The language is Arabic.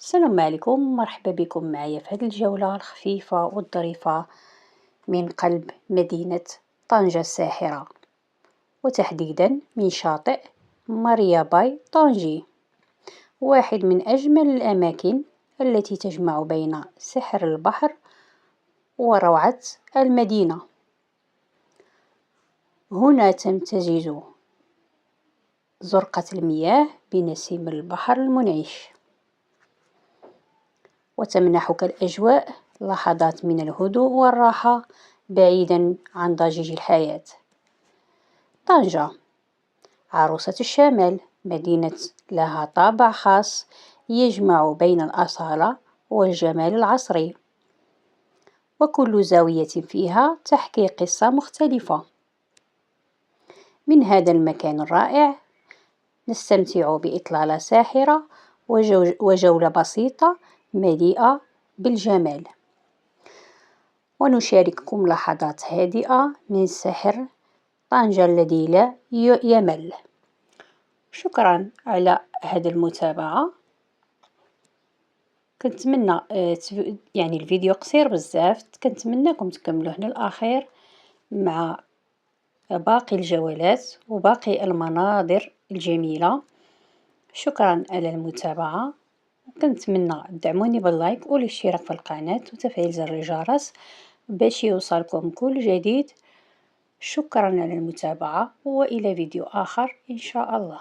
السلام عليكم، مرحبا بكم معايا في هذه الجولة الخفيفة والظريفة من قلب مدينة طنجة الساحرة، وتحديدا من شاطئ ماريا باي طونجي، واحد من أجمل الأماكن التي تجمع بين سحر البحر وروعة المدينة. هنا تمتزج زرقة المياه بنسيم البحر المنعش، وتمنحك الأجواء لحظات من الهدوء والراحة بعيداً عن ضجيج الحياة. طنجة عروسة الشمال، مدينة لها طابع خاص يجمع بين الأصالة والجمال العصري، وكل زاوية فيها تحكي قصة مختلفة. من هذا المكان الرائع نستمتع بإطلالة ساحرة وجولة بسيطة مليئة بالجمال، ونشارككم لحظات هادئة من سحر طنجة الذي لا يمل. شكرا على هذه المتابعة. كنتمنى يعني الفيديو قصير بزاف، كنتمنىكم تكملوه للأخير مع باقي الجولات وباقي المناظر الجميلة. شكرا على المتابعة، كنتمنى تدعموني باللايك والاشتراك في القناة وتفعيل زر الجرس باش يوصلكم كل جديد. شكرا على المتابعة، وإلى فيديو آخر إن شاء الله.